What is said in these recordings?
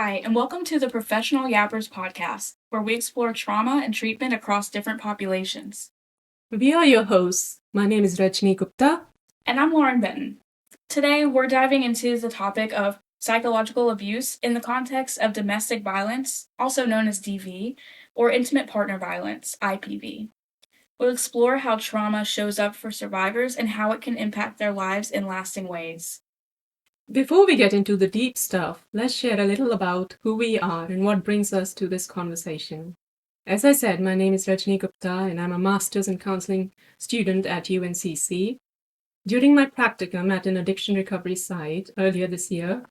Hi, and welcome to the Professional Yappers podcast, where we explore trauma and treatment across different populations. We are your hosts. My name is Rajni Gupta. And I'm Lauren Benton. Today, we're diving into the topic of psychological abuse in the context of domestic violence, also known as DV, or intimate partner violence, IPV. We'll explore how trauma shows up for survivors and how it can impact their lives in lasting ways. Before we get into the deep stuff, let's share a little about who we are and what brings us to this conversation. As I said, my name is Rajni Gupta and I'm a master's in counseling student at UNCC. During my practicum at an addiction recovery site earlier this year,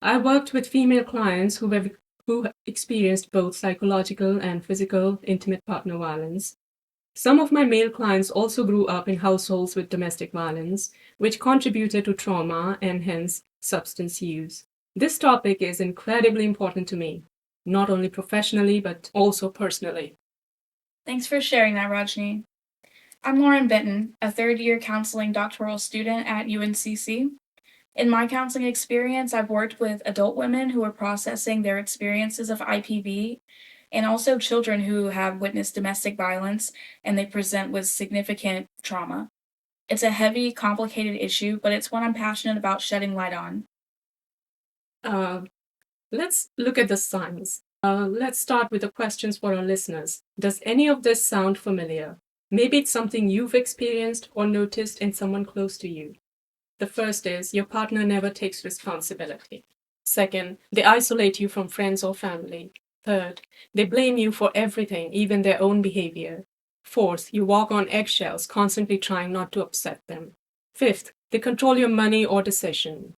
I worked with female clients who experienced both psychological and physical intimate partner violence. Some of my male clients also grew up in households with domestic violence, which contributed to trauma and hence substance use. This topic is incredibly important to me, not only professionally, but also personally. Thanks for sharing that, Rajni. I'm Lauren Benton, a third-year counseling doctoral student at UNCC. In my counseling experience, I've worked with adult women who are processing their experiences of IPV and also children who have witnessed domestic violence and they present with significant trauma. It's a heavy, complicated issue, but it's one I'm passionate about shedding light on. Let's look at the signs. Let's start with the questions for our listeners. Does any of this sound familiar? Maybe it's something you've experienced or noticed in someone close to you. The first is your partner never takes responsibility. Second, they isolate you from friends or family. Third, they blame you for everything, even their own behavior. Fourth, you walk on eggshells, constantly trying not to upset them. Fifth, they control your money or decision.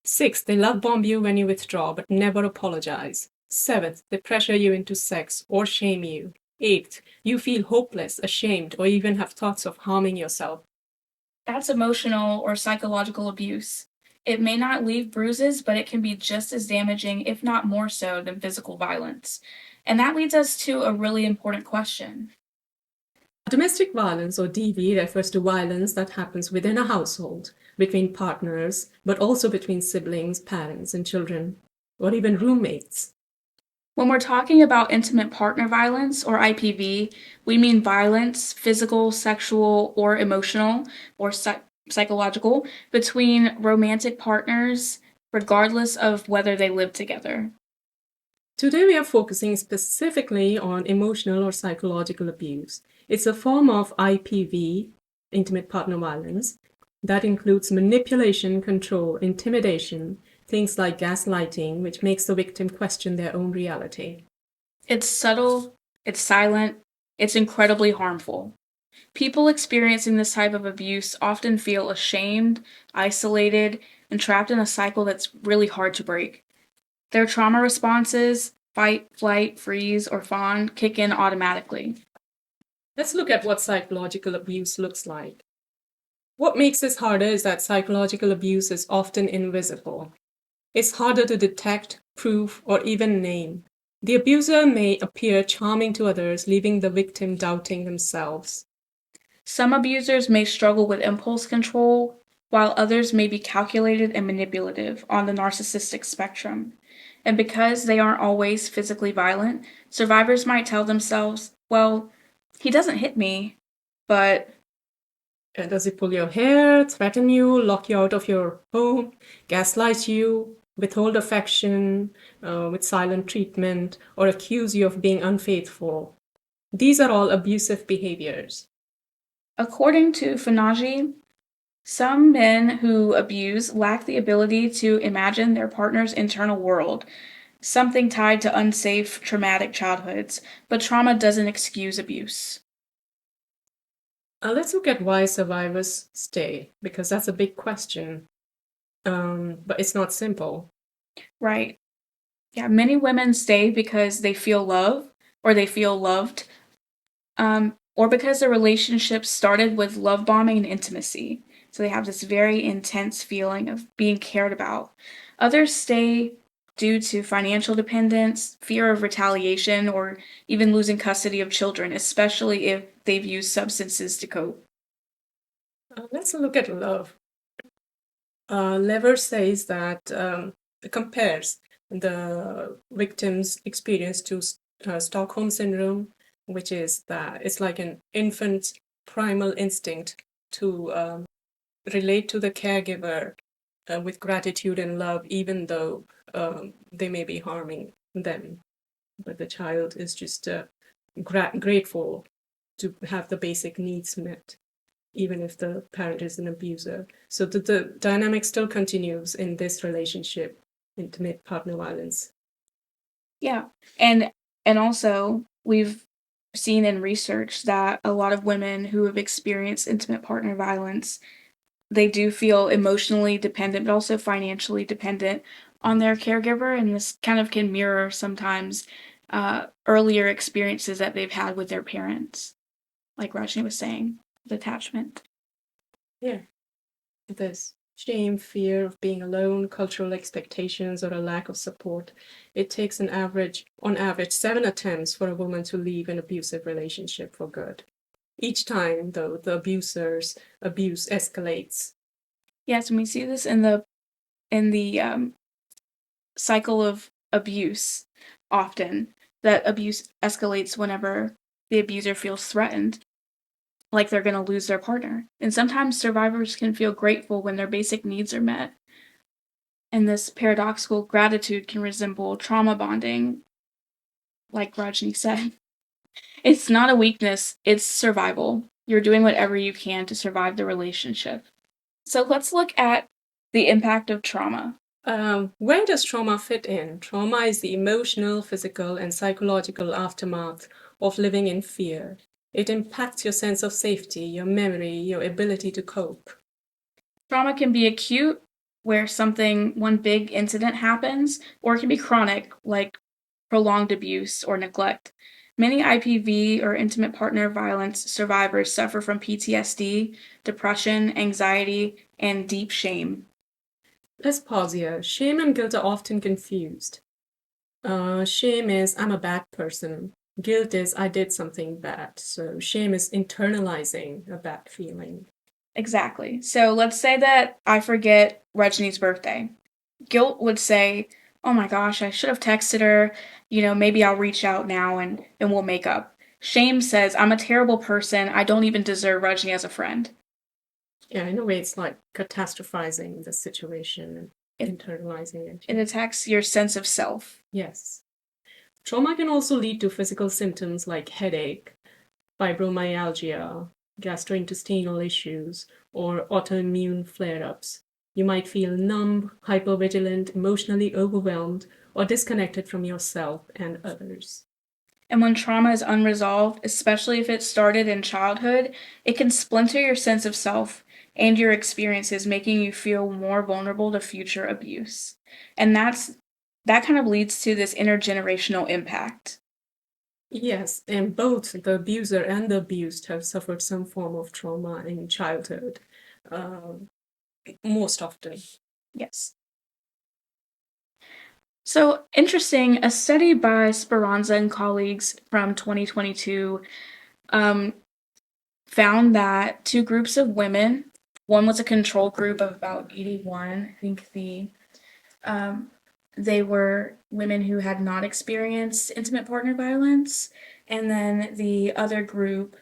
Sixth, they love bomb you when you withdraw but never apologize. Seventh, they pressure you into sex or shame you. Eighth, you feel hopeless, ashamed, or even have thoughts of harming yourself. That's emotional or psychological abuse. It may not leave bruises, but it can be just as damaging, if not more so, than physical violence. And that leads us to a really important question. Domestic violence, or DV, refers to violence that happens within a household, between partners, but also between siblings, parents, and children, or even roommates. When we're talking about intimate partner violence, or IPV, we mean violence, physical, sexual, or emotional, or psychological, between romantic partners, regardless of whether they live together. Today, we are focusing specifically on emotional or psychological abuse. It's a form of IPV, intimate partner violence, that includes manipulation, control, intimidation, things like gaslighting, which makes the victim question their own reality. It's subtle, it's silent, it's incredibly harmful. People experiencing this type of abuse often feel ashamed, isolated, and trapped in a cycle that's really hard to break. Their trauma responses, fight, flight, freeze, or fawn, kick in automatically. Let's look at what psychological abuse looks like. What makes this harder is that psychological abuse is often invisible. It's harder to detect, prove, or even name. The abuser may appear charming to others, leaving the victim doubting themselves. Some abusers may struggle with impulse control, while others may be calculated and manipulative on the narcissistic spectrum. And because they aren't always physically violent, survivors might tell themselves, well, he doesn't hit me, but Does he pull your hair, threaten you, lock you out of your home, gaslight you, withhold affection with silent treatment, or accuse you of being unfaithful? These are all abusive behaviors. according to Fanaji, some men who abuse lack the ability to imagine their partner's internal world, something tied to unsafe, traumatic childhoods, but trauma doesn't excuse abuse. Let's look at why survivors stay, because that's a big question. But it's not simple. Right. Yeah, many women stay because they feel love or they feel loved, or because the relationship started with love bombing and intimacy. So they have this very intense feeling of being cared about. Others stay due to financial dependence, fear of retaliation, or even losing custody of children, especially if they've used substances to cope. Let's look at love. Lever says that compares the victims experience to Stockholm syndrome, which is that it's like an infant's primal instinct to relate to the caregiver with gratitude and love, even though they may be harming them. But the child is just grateful to have the basic needs met, even if the parent is an abuser. So the dynamic still continues in this relationship, intimate partner violence. Yeah. And also we've seen in research that a lot of women who have experienced intimate partner violence, they do feel emotionally dependent, but also financially dependent on their caregiver. And this kind of can mirror sometimes earlier experiences that they've had with their parents, like Rajni was saying, the attachment. Yeah. This shame, fear of being alone, cultural expectations, or a lack of support. It takes on average 7 attempts for a woman to leave an abusive relationship for good. Each time, though, the abuser's abuse escalates. Yes, and we see this in the cycle of abuse often. That abuse escalates whenever the abuser feels threatened, like they're going to lose their partner. And sometimes survivors can feel grateful when their basic needs are met. And this paradoxical gratitude can resemble trauma bonding, like Rajni said. It's not a weakness, it's survival. You're doing whatever you can to survive the relationship. So let's look at the impact of trauma. Where does trauma fit in? Trauma is the emotional, physical, and psychological aftermath of living in fear. It impacts your sense of safety, your memory, your ability to cope. Trauma can be acute, where one big incident happens, or it can be chronic, like prolonged abuse or neglect. Many IPV or intimate partner violence survivors suffer from PTSD, depression, anxiety, and deep shame. Let's pause here. Shame and guilt are often confused. Shame is I'm a bad person. Guilt is I did something bad. So shame is internalizing a bad feeling. Exactly. So let's say that I forget Rajni's birthday. Guilt would say, oh my gosh, I should have texted her. Maybe I'll reach out now and we'll make up. Shame says, I'm a terrible person. I don't even deserve Rajni as a friend. Yeah, in a way, it's like catastrophizing the situation and internalizing it. It attacks your sense of self. Yes. Trauma can also lead to physical symptoms like headache, fibromyalgia, gastrointestinal issues, or autoimmune flare ups. You might feel numb, hypervigilant, emotionally overwhelmed, or disconnected from yourself and others. And when trauma is unresolved, especially if it started in childhood, it can splinter your sense of self and your experiences, making you feel more vulnerable to future abuse. And that kind of leads to this intergenerational impact. Yes, and both the abuser and the abused have suffered some form of trauma in childhood, most often. Yes. So interesting, a study by Speranza and colleagues from 2022 found that two groups of women, one was a control group of about 81, I think they were women who had not experienced intimate partner violence, and then the other group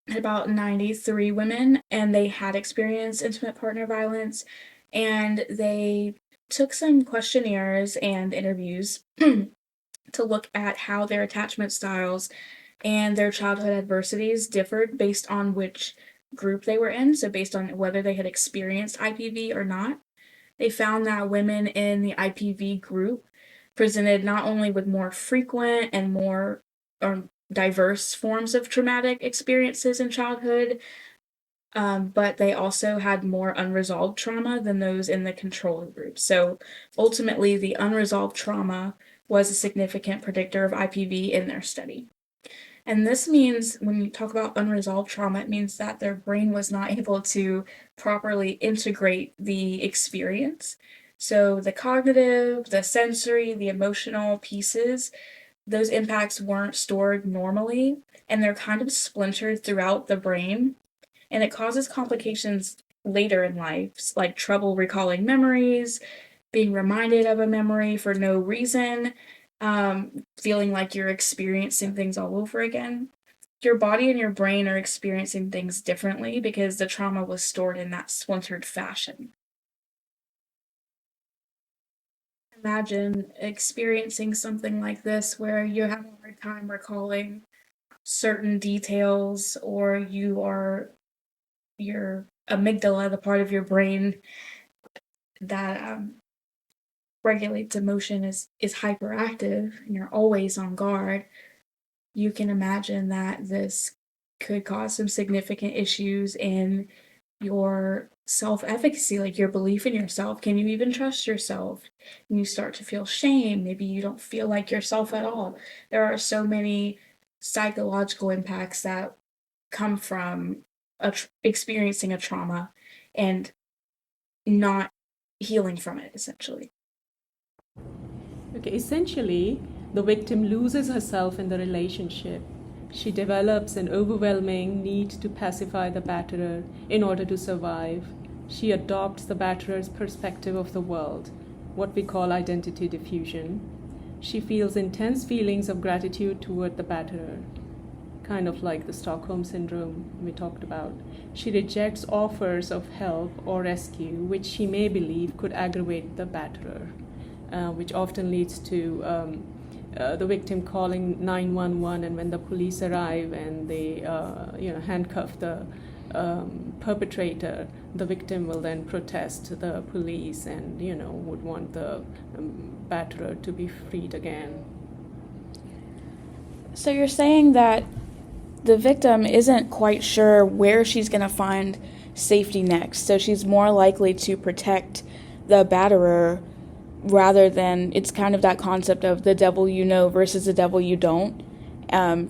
had about 93 women, and they had experienced intimate partner violence, and they took some questionnaires and interviews to look at how their attachment styles and their childhood adversities differed based on which group they were in, so based on whether they had experienced IPV or not. They found that women in the IPV group presented not only with more frequent and more diverse forms of traumatic experiences in childhood, but they also had more unresolved trauma than those in the control group. So ultimately, the unresolved trauma was a significant predictor of IPV in their study. And this means when you talk about unresolved trauma, it means that their brain was not able to properly integrate the experience. So the cognitive, the sensory, the emotional pieces, those impacts weren't stored normally, and they're kind of splintered throughout the brain. And it causes complications later in life, like trouble recalling memories, being reminded of a memory for no reason, feeling like you're experiencing things all over again. Your body and your brain are experiencing things differently because the trauma was stored in that splintered fashion. Imagine experiencing something like this where you have a hard time recalling certain details, or your amygdala, the part of your brain that regulates emotion, is hyperactive and you're always on guard. You can imagine that this could cause some significant issues in your self-efficacy, like your belief in yourself. Can you even trust yourself? And you start to feel shame. Maybe you don't feel like yourself at all. There are so many psychological impacts that come from experiencing a trauma and not healing from it, essentially. Okay, essentially, the victim loses herself in the relationship. She develops an overwhelming need to pacify the batterer in order to survive. She adopts the batterer's perspective of the world, what we call identity diffusion. She feels intense feelings of gratitude toward the batterer, kind of like the Stockholm Syndrome we talked about. She rejects offers of help or rescue, which she may believe could aggravate the batterer, which often leads to the victim calling 911, and when the police arrive and they handcuff the perpetrator, the victim will then protest the police and would want the batterer to be freed again. So you're saying that the victim isn't quite sure where she's going to find safety next, so she's more likely to protect the batterer rather than, it's kind of that concept of the devil you know versus the devil you don't.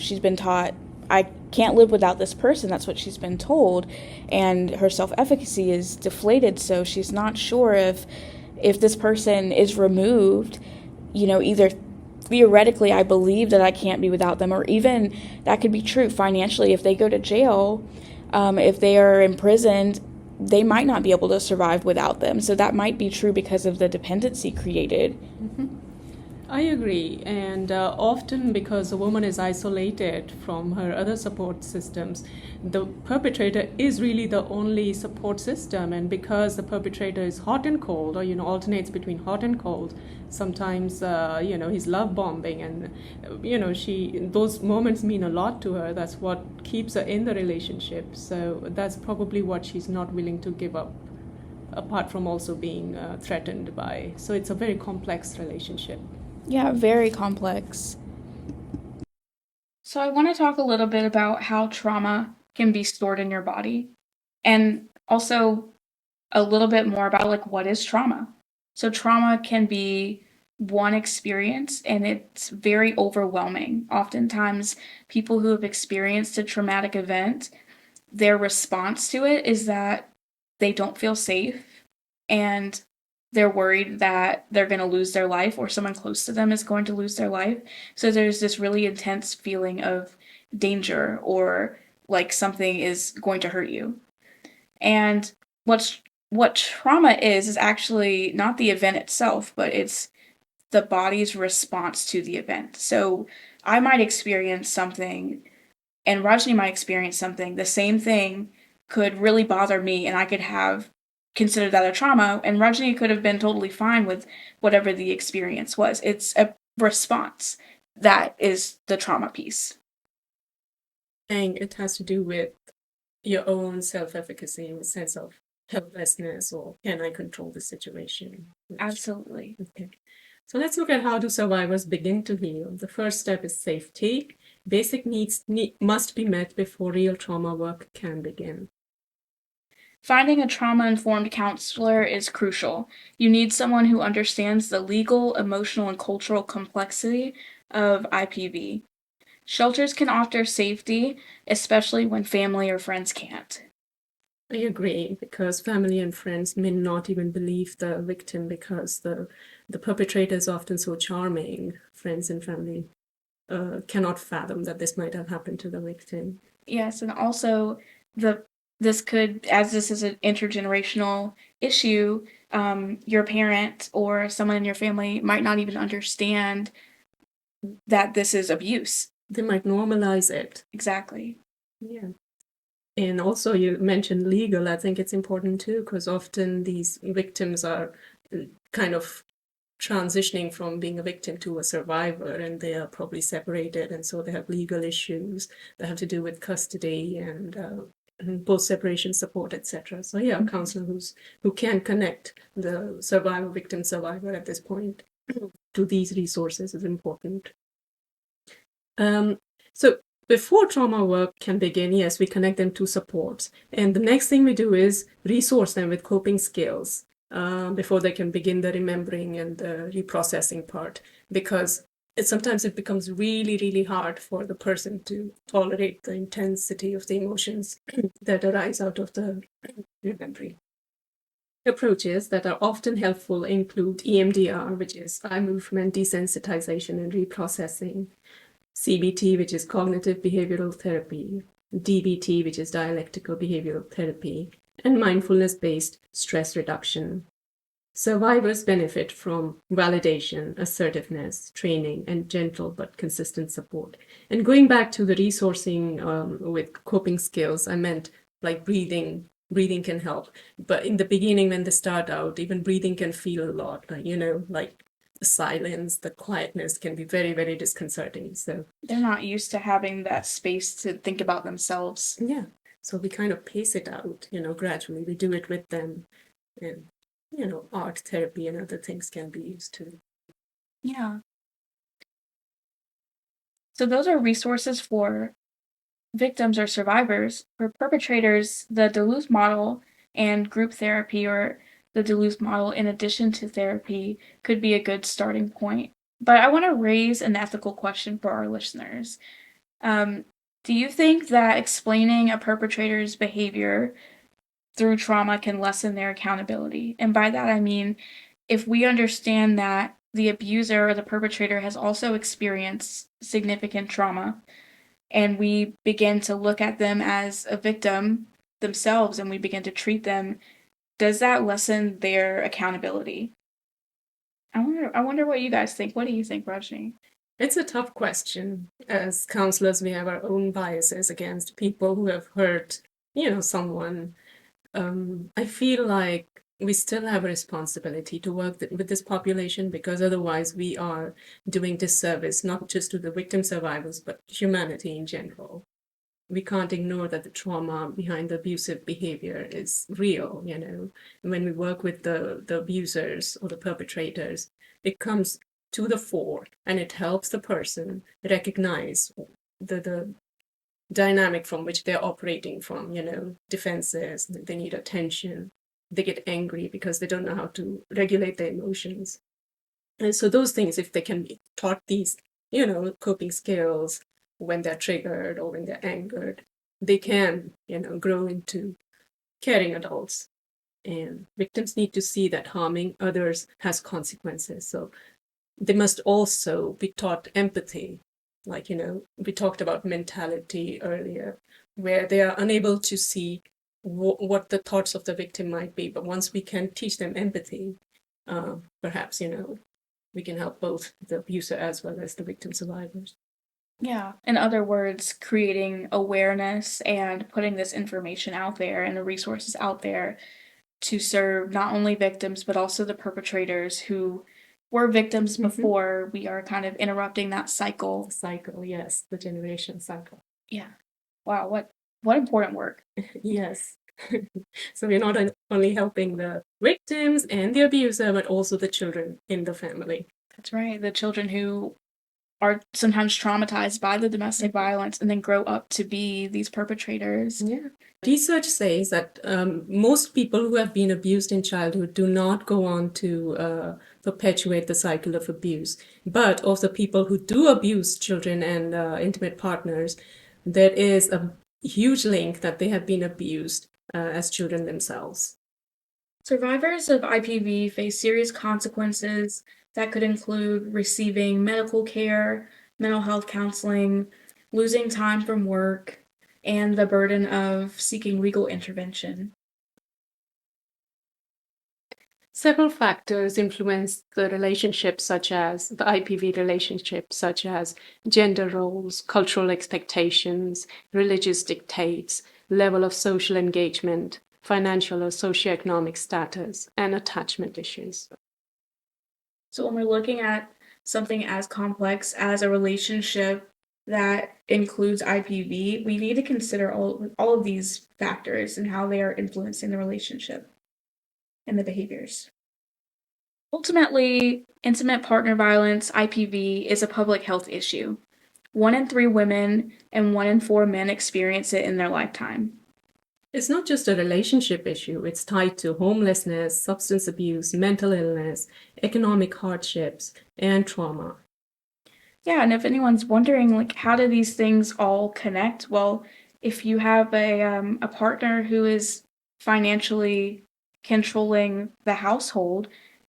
She's been taught, I can't live without this person. That's what she's been told, and her self-efficacy is deflated, so she's not sure if this person is removed, either theoretically I believe that I can't be without them, or even that could be true financially. If they go to jail, if they are imprisoned, they might not be able to survive without them. So that might be true because of the dependency created. Mm-hmm. I agree, and often because a woman is isolated from her other support systems, the perpetrator is really the only support system, and because the perpetrator is hot and cold, or alternates between hot and cold, sometimes he's love bombing, and those moments mean a lot to her. That's what keeps her in the relationship. So that's probably what she's not willing to give up, apart from also being threatened by. So it's a very complex relationship. Yeah, very complex. So I want to talk a little bit about how trauma can be stored in your body, and also a little bit more about what is trauma. So trauma can be one experience, and it's very overwhelming. Oftentimes people who have experienced a traumatic event, their response to it is that they don't feel safe, and they're worried that they're going to lose their life, or someone close to them is going to lose their life. So there's this really intense feeling of danger, or like something is going to hurt you. And what trauma is actually not the event itself, but it's the body's response to the event. So I might experience something, and Rajni might experience something. The same thing could really bother me, and I could have considered that a trauma, and Rajni could have been totally fine with whatever the experience was. It's a response that is the trauma piece. And it has to do with your own self-efficacy, a sense of helplessness, or can I control the situation? Absolutely. Okay. So let's look at how do survivors begin to heal. The first step is safety. Basic needs must be met before real trauma work can begin. Finding a trauma-informed counselor is crucial. You need someone who understands the legal, emotional, and cultural complexity of IPV. Shelters can offer safety, especially when family or friends can't. I agree, because family and friends may not even believe the victim because the perpetrator is often so charming. Friends and family cannot fathom that this might have happened to the victim. Yes, and also the this could, as this is an intergenerational issue, your parent or someone in your family might not even understand that this is abuse. They might normalize it. Exactly. Yeah. And also, you mentioned legal. I think it's important too, because often these victims are kind of transitioning from being a victim to a survivor, and they are probably separated, and so they have legal issues that have to do with custody and post-separation support, etc. So yeah, a counselor who can connect the survivor, victim, survivor at this point to these resources is important. So before trauma work can begin, yes, we connect them to supports. And the next thing we do is resource them with coping skills before they can begin the remembering and the reprocessing part, because sometimes it becomes really, really hard for the person to tolerate the intensity of the emotions that arise out of the remembering. Approaches that are often helpful include EMDR, which is eye movement desensitization and reprocessing, CBT, which is cognitive behavioral therapy, DBT, which is dialectical behavioral therapy, and mindfulness-based stress reduction. Survivors benefit from validation, assertiveness, training, and gentle but consistent support. And going back to the resourcing with coping skills, I meant like breathing. Breathing can help. But in the beginning, when they start out, even breathing can feel a lot, like the silence, the quietness can be very, very disconcerting. So they're not used to having that space to think about themselves. yeah. So we kind of pace it out, gradually. We do it with them. And, art therapy and other things can be used too. Yeah. So those are resources for victims or survivors. For perpetrators, the Duluth model and group therapy, or the Duluth model in addition to therapy, could be a good starting point. But I want to raise an ethical question for our listeners. Do you think that explaining a perpetrator's behavior through trauma can lessen their accountability? And by that, I mean, if we understand that the abuser or the perpetrator has also experienced significant trauma, and we begin to look at them as a victim themselves and we begin to treat them, does that lessen their accountability? I wonder what you guys think. What do you think, Rajni? It's a tough question. As counselors, we have our own biases against people who have hurt, someone. I feel like we still have a responsibility to work with this population, because otherwise we are doing disservice, not just to the victim survivors, but humanity in general. We can't ignore that the trauma behind the abusive behavior is real, And when we work with the abusers or the perpetrators, it comes to the fore and it helps the person recognize the dynamic from which they're operating from, defenses, they need attention, they get angry because they don't know how to regulate their emotions. And so those things, if they can be taught these, coping skills when they're triggered or when they're angered, they can, grow into caring adults. And victims need to see that harming others has consequences. So they must also be taught empathy. Like, we talked about mentality earlier, where they are unable to see what the thoughts of the victim might be. But once we can teach them empathy, perhaps, we can help both the abuser as well as the victim survivors. Yeah. In other words, creating awareness and putting this information out there and the resources out there to serve not only victims, but also the perpetrators who were victims before. We are kind of interrupting that cycle. The cycle, yes, the generation cycle. Yeah. Wow, what important work. Yes. So we're not only helping the victims and the abuser, but also the children in the family. That's right. The children who are sometimes traumatized by the domestic violence and then grow up to be these perpetrators. Yeah. Research says that most people who have been abused in childhood do not go on to perpetuate the cycle of abuse. But of the people who do abuse children and intimate partners, there is a huge link that they have been abused as children themselves. Survivors of IPV face serious consequences that could include receiving medical care, mental health counseling, losing time from work, and the burden of seeking legal intervention. Several factors influence the relationship, such as the IPV relationship, such as gender roles, cultural expectations, religious dictates, level of social engagement, financial or socioeconomic status, and attachment issues. So when we're looking at something as complex as a relationship that includes IPV, we need to consider all of these factors and how they are influencing the relationship and the behaviors. Ultimately, intimate partner violence, IPV, is a public health issue. 1 in 3 women and 1 in 4 men experience it in their lifetime. It's not just a relationship issue, it's tied to homelessness, substance abuse, mental illness, economic hardships, and trauma. Yeah, and if anyone's wondering, like, how do these things all connect? Well, if you have a partner who is financially controlling the household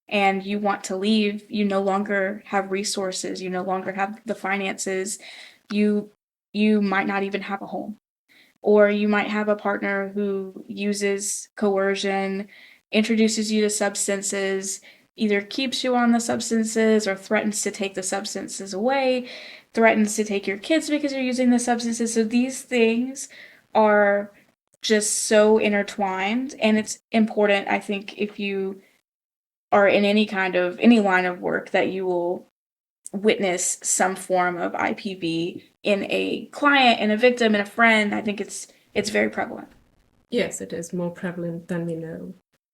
and you want to leave, you no longer have resources, you no longer have the finances, you might not even have a home. Or you might have a partner who uses coercion, introduces you to substances, either keeps you on the substances or threatens to take the substances away, threatens to take your kids because you're using the substances. So these things are just so intertwined, and it's important, I think, if you are in any line of work, that you will witness some form of IPV in a client, in a victim, in a friend. I think it's very prevalent. Yes, it is more prevalent than we know.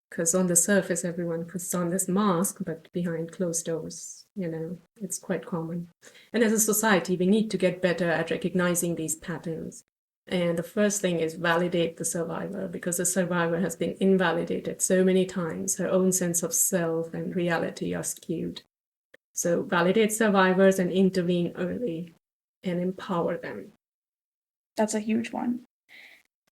Because on the surface, everyone puts on this mask, but behind closed doors, it's quite common. And as a society, we need to get better at recognizing these patterns. And the first thing is validate the survivor, because the survivor has been invalidated so many times. Her own sense of self and reality are skewed. So validate survivors and intervene early and empower them. That's a huge one.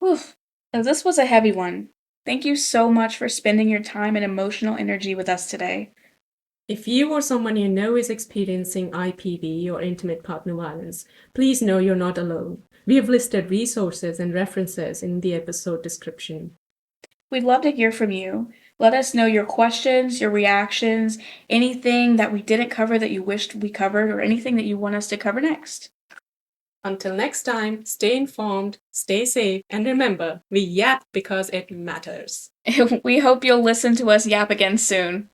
Oof. Now, this was a heavy one. Thank you so much for spending your time and emotional energy with us today. If you or someone you know is experiencing IPV or intimate partner violence, please know you're not alone. We have listed resources and references in the episode description. We'd love to hear from you. Let us know your questions, your reactions, anything that we didn't cover that you wished we covered, or anything that you want us to cover next. Until next time, stay informed, stay safe, and remember, we yap because it matters. We hope you'll listen to us yap again soon.